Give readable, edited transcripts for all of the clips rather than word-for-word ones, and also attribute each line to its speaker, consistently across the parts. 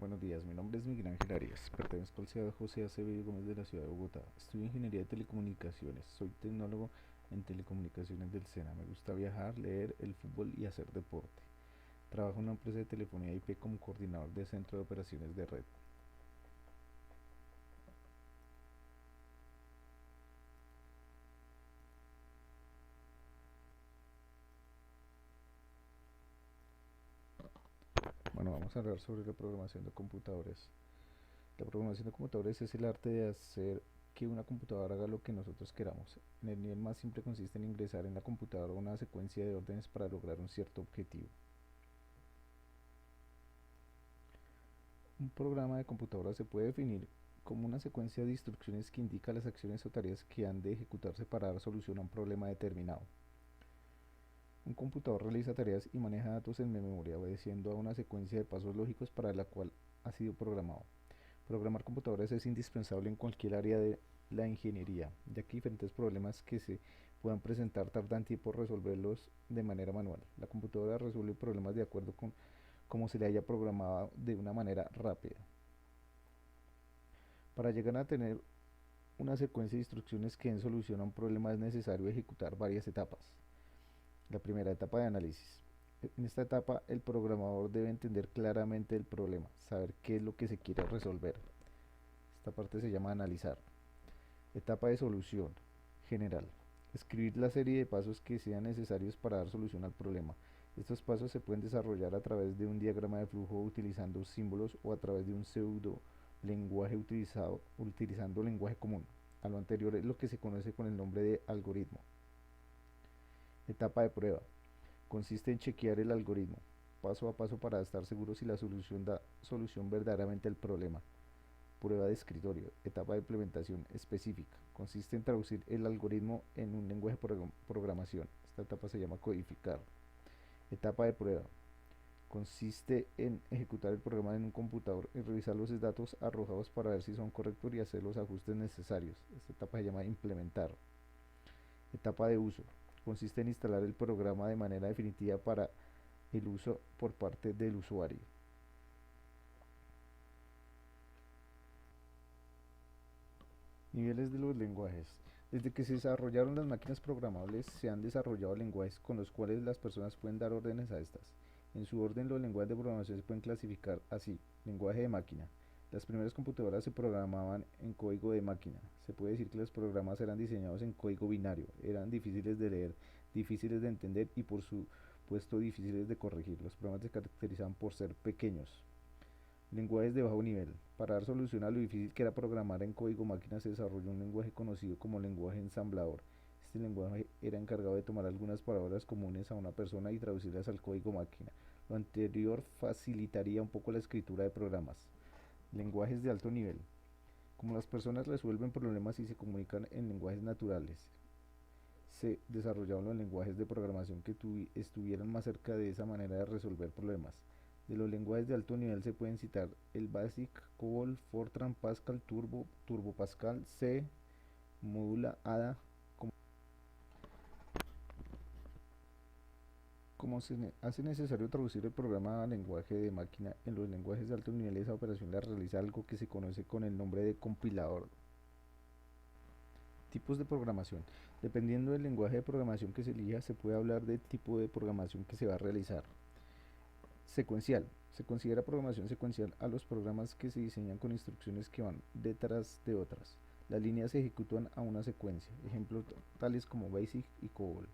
Speaker 1: Buenos días, mi nombre es Miguel Ángel Arias, pertenezco al CEA José Acevedo Gómez de la ciudad de Bogotá. Estudio Ingeniería de Telecomunicaciones, soy tecnólogo en telecomunicaciones del SENA. Me gusta viajar, leer, el fútbol y hacer deporte. Trabajo en una empresa de telefonía IP como coordinador de centro de operaciones de red. Bueno, vamos a hablar sobre la programación de computadores. La programación de computadores es el arte de hacer que una computadora haga lo que nosotros queramos. En el nivel más simple consiste en ingresar en la computadora una secuencia de órdenes para lograr un cierto objetivo. Un programa de computadora se puede definir como una secuencia de instrucciones que indica las acciones o tareas que han de ejecutarse para dar solución a un problema determinado. Un computador realiza tareas y maneja datos en memoria obedeciendo a una secuencia de pasos lógicos para la cual ha sido programado. Programar computadores es indispensable en cualquier área de la ingeniería, ya que diferentes problemas que se puedan presentar tardan tiempo en resolverlos de manera manual. La computadora resuelve problemas de acuerdo con cómo se le haya programado de una manera rápida. Para llegar a tener una secuencia de instrucciones que den solución a un problema es necesario ejecutar varias etapas. La primera etapa de análisis. En esta etapa el programador debe entender claramente el problema, saber qué es lo que se quiere resolver. Esta parte se llama analizar. Etapa de solución general. Escribir la serie de pasos que sean necesarios para dar solución al problema. Estos pasos se pueden desarrollar a través de un diagrama de flujo utilizando símbolos o a través de un pseudo lenguaje utilizando lenguaje común. A lo anterior es lo que se conoce con el nombre de algoritmo. Etapa de prueba. Consiste en chequear el algoritmo paso a paso para estar seguro si la solución da solución verdaderamente al problema. Prueba de escritorio. Etapa de implementación específica. Consiste en traducir el algoritmo en un lenguaje de programación. Esta etapa se llama codificar. Etapa de prueba. Consiste en ejecutar el programa en un computador y revisar los datos arrojados para ver si son correctos y hacer los ajustes necesarios. Esta etapa se llama implementar. Etapa de uso. Consiste en instalar el programa de manera definitiva para el uso por parte del usuario. Niveles de los lenguajes. Desde que se desarrollaron las máquinas programables, se han desarrollado lenguajes con los cuales las personas pueden dar órdenes a estas. En su orden, los lenguajes de programación se pueden clasificar así. Lenguaje de máquina. Las primeras computadoras se programaban en código de máquina. Se puede decir que los programas eran diseñados en código binario. Eran difíciles de leer, difíciles de entender y por supuesto difíciles de corregir. Los programas se caracterizaban por ser pequeños. Lenguajes de bajo nivel. Para dar solución a lo difícil que era programar en código máquina se desarrolló un lenguaje conocido como lenguaje ensamblador. Este lenguaje era encargado de tomar algunas palabras comunes a una persona y traducirlas al código máquina. Lo anterior facilitaría un poco la escritura de programas. Lenguajes de alto nivel. Como las personas resuelven problemas y se comunican en lenguajes naturales, se desarrollaron los lenguajes de programación que estuvieran más cerca de esa manera de resolver problemas. De los lenguajes de alto nivel se pueden citar el BASIC, COBOL, Fortran, Pascal, Turbo, Turbo Pascal, C, Modula, Ada. Como se hace necesario traducir el programa a lenguaje de máquina, en los lenguajes de alto nivel esa operación la realiza algo que se conoce con el nombre de compilador. Tipos de programación. Dependiendo del lenguaje de programación que se elija, se puede hablar de tipo de programación que se va a realizar. Secuencial. Se considera programación secuencial a los programas que se diseñan con instrucciones que van detrás de otras. Las líneas se ejecutan a una secuencia, ejemplos tales como BASIC y COBOL.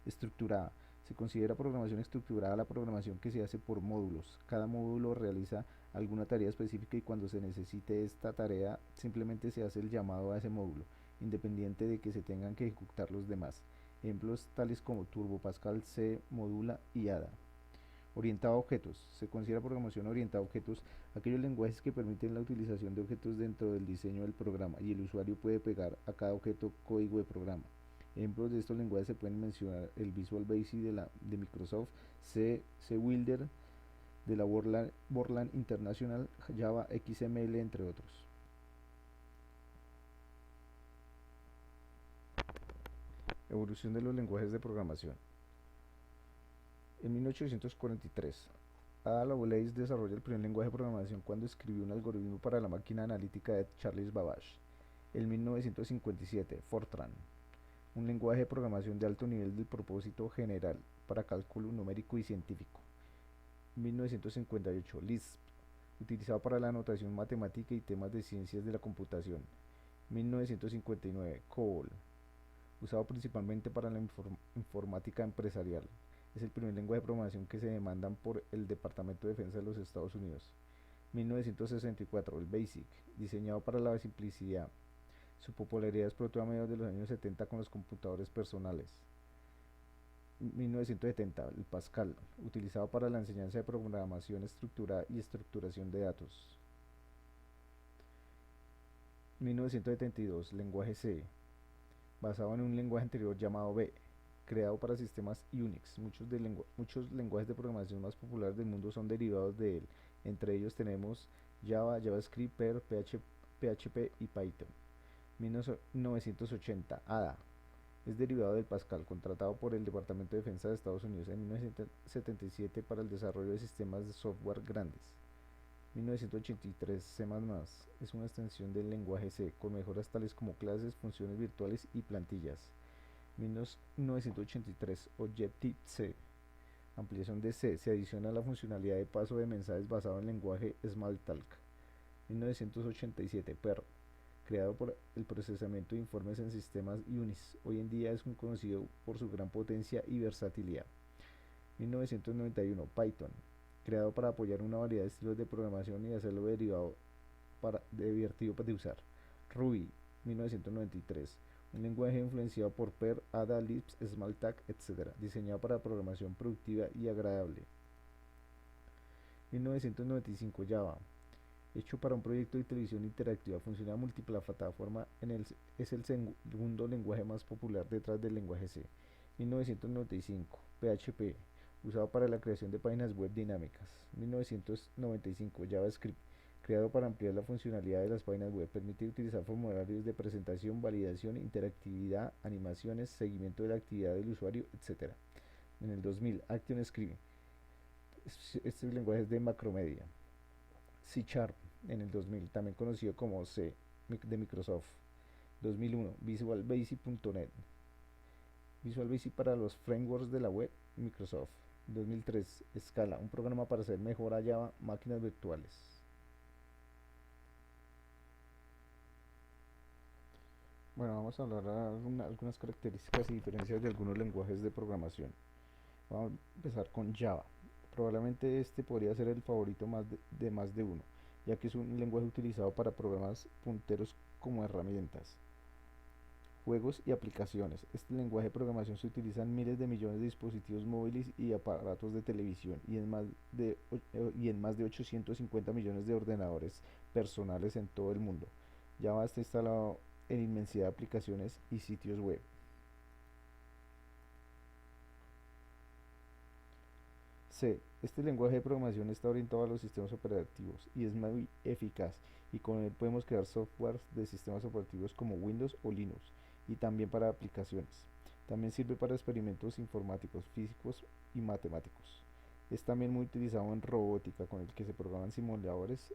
Speaker 1: Estructurada. Se considera programación estructurada la programación que se hace por módulos. Cada módulo realiza alguna tarea específica y cuando se necesite esta tarea simplemente se hace el llamado a ese módulo, independiente de que se tengan que ejecutar los demás. Ejemplos tales como Turbo Pascal, C, Modula y Ada. Orientado a objetos. Se considera programación orientada a objetos aquellos lenguajes que permiten la utilización de objetos dentro del diseño del programa y el usuario puede pegar a cada objeto código de programa. Ejemplos de estos lenguajes se pueden mencionar el Visual Basic de Microsoft, C Builder de la Borland International, Java, XML, entre otros. Evolución de los lenguajes de programación. En 1843 Ada Lovelace desarrolla el primer lenguaje de programación cuando escribió un algoritmo para la máquina analítica de Charles Babbage. En 1957, Fortran, un lenguaje de programación de alto nivel del propósito general para cálculo numérico y científico. 1958, Lisp, utilizado para la notación matemática y temas de ciencias de la computación. 1959, COBOL, usado principalmente para la informática empresarial. Es el primer lenguaje de programación que se demandan por el Departamento de Defensa de los Estados Unidos. 1964, el BASIC, diseñado para la simplicidad. Su popularidad explotó a mediados de los años 70 con los computadores personales. 1970, el Pascal, utilizado para la enseñanza de programación estructurada y estructuración de datos. 1972, lenguaje C, basado en un lenguaje anterior llamado B, creado para sistemas Unix. Muchos lenguajes de programación más populares del mundo son derivados de él. Entre ellos tenemos Java, JavaScript, Perl, PHP y Python. 1980, ADA, es derivado del Pascal, contratado por el Departamento de Defensa de Estados Unidos en 1977 para el desarrollo de sistemas de software grandes. 1983, C++, es una extensión del lenguaje C, con mejoras tales como clases, funciones virtuales y plantillas. 1983, Objective-C, ampliación de C, se adiciona a la funcionalidad de paso de mensajes basado en el lenguaje Smalltalk. 1987, Perl, creado por el procesamiento de informes en sistemas Unix. Hoy en día es conocido por su gran potencia y versatilidad. 1991, Python, creado para apoyar una variedad de estilos de programación y hacerlo divertido de usar. Ruby, 1993, un lenguaje influenciado por Perl, Ada, Lisp, Smalltalk, etc., diseñado para programación productiva y agradable. 1995, Java, hecho para un proyecto de televisión interactiva, funciona multiplataforma, es el segundo lenguaje más popular detrás del lenguaje C. 1995, PHP, usado para la creación de páginas web dinámicas. 1995, JavaScript, creado para ampliar la funcionalidad de las páginas web, permite utilizar formularios de presentación, validación, interactividad, animaciones, seguimiento de la actividad del usuario, etc. En el 2000, ActionScript, este lenguaje es de macromedia. C#, en el 2000, también conocido como C de Microsoft. 2001, VisualBasic.net, Visual Basic para los frameworks de la web, Microsoft. 2003, Scala, un programa para hacer mejor a Java, máquinas virtuales. Bueno, vamos a hablar de algunas características y diferencias de algunos lenguajes de programación. Vamos a empezar con Java. Probablemente este podría ser el favorito de más de uno, ya que es un lenguaje utilizado para programas punteros como herramientas, juegos y aplicaciones. Este lenguaje de programación se utiliza en miles de millones de dispositivos móviles y aparatos de televisión y en más de 850 millones de ordenadores personales en todo el mundo. Java está instalado en inmensidad de aplicaciones y sitios web. C. Este lenguaje de programación está orientado a los sistemas operativos y es muy eficaz, y con él podemos crear software de sistemas operativos como Windows o Linux, y también para aplicaciones. También sirve para experimentos informáticos, físicos y matemáticos. Es también muy utilizado en robótica, con el que se programan simuladores.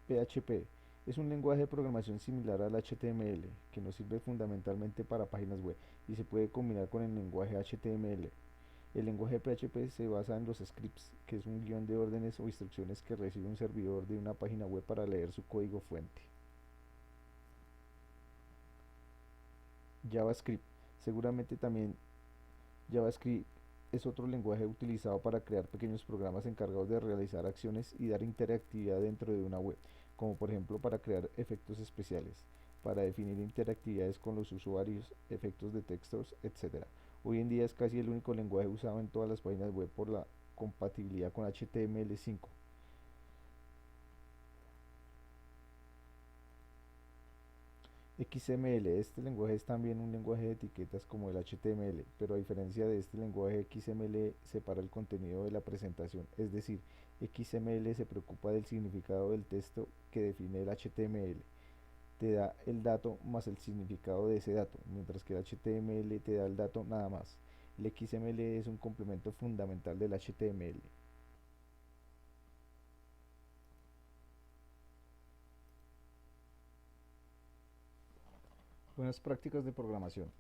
Speaker 1: PHP es un lenguaje de programación similar al HTML, que nos sirve fundamentalmente para páginas web y se puede combinar con el lenguaje HTML. El lenguaje PHP se basa en los scripts, que es un guión de órdenes o instrucciones que recibe un servidor de una página web para leer su código fuente. JavaScript. Seguramente también JavaScript es otro lenguaje utilizado para crear pequeños programas encargados de realizar acciones y dar interactividad dentro de una web, como por ejemplo para crear efectos especiales, para definir interactividades con los usuarios, efectos de textos, etc. Hoy en día es casi el único lenguaje usado en todas las páginas web por la compatibilidad con HTML5. XML. Este lenguaje es también un lenguaje de etiquetas como el HTML, pero a diferencia de este lenguaje, XML separa el contenido de la presentación, es decir, XML se preocupa del significado del texto que define el HTML. te da el dato más el significado de ese dato, mientras que el HTML te da el dato nada más. El XML es un complemento fundamental del HTML. Buenas prácticas de programación.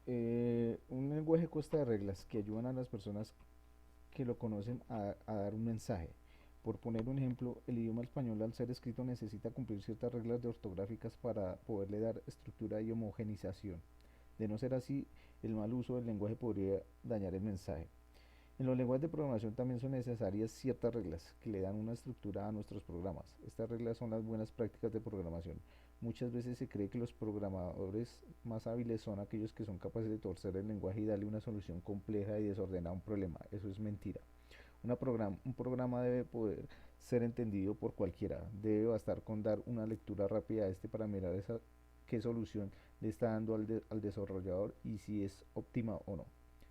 Speaker 1: Un lenguaje consta de reglas que ayudan a las personas que lo conocen a dar un mensaje. Por poner un ejemplo, el idioma español al ser escrito necesita cumplir ciertas reglas de ortográficas para poderle dar estructura y homogenización. De no ser así, el mal uso del lenguaje podría dañar el mensaje. En los lenguajes de programación también son necesarias ciertas reglas que le dan una estructura a nuestros programas. Estas reglas son las buenas prácticas de programación. Muchas veces se cree que los programadores más hábiles son aquellos que son capaces de torcer el lenguaje y darle una solución compleja y desordenada a un problema. Eso es mentira. Un programa debe poder ser entendido por cualquiera. Debe bastar con dar una lectura rápida a este para mirar qué solución le está dando al desarrollador y si es óptima o no.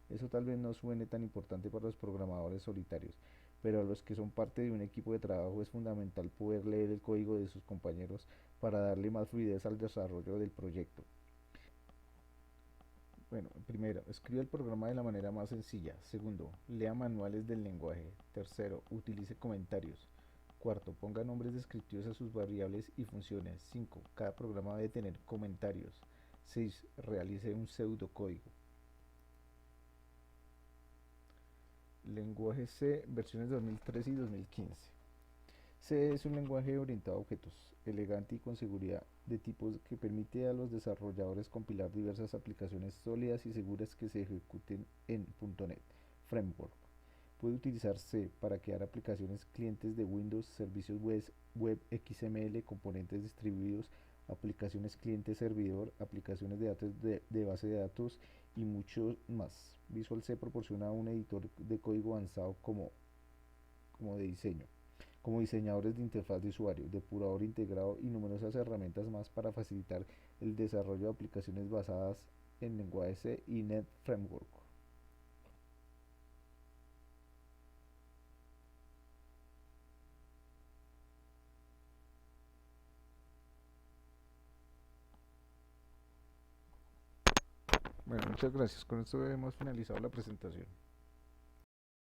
Speaker 1: Eso tal vez no suene tan importante para los programadores solitarios, pero a los que son parte de un equipo de trabajo es fundamental poder leer el código de sus compañeros para darle más fluidez al desarrollo del proyecto. Bueno, primero, escriba el programa de la manera más sencilla. Segundo, lea manuales del lenguaje. Tercero, utilice comentarios. Cuarto, ponga nombres descriptivos a sus variables y funciones. 5. Cada programa debe tener comentarios. 6. Realice un pseudocódigo. Lenguaje C, versiones 2013 y 2015. C es un lenguaje orientado a objetos, elegante y con seguridad de tipos que permite a los desarrolladores compilar diversas aplicaciones sólidas y seguras que se ejecuten en .NET Framework. Puede utilizarse para crear aplicaciones clientes de Windows, servicios web XML, componentes distribuidos, aplicaciones cliente-servidor, aplicaciones de datos de base de datos y mucho más. Visual C proporciona un editor de código avanzado como de diseño, como diseñadores de interfaz de usuario, depurador integrado y numerosas herramientas más para facilitar el desarrollo de aplicaciones basadas en lenguaje C y Net Framework. Bueno, muchas gracias. Con esto hemos finalizado la presentación.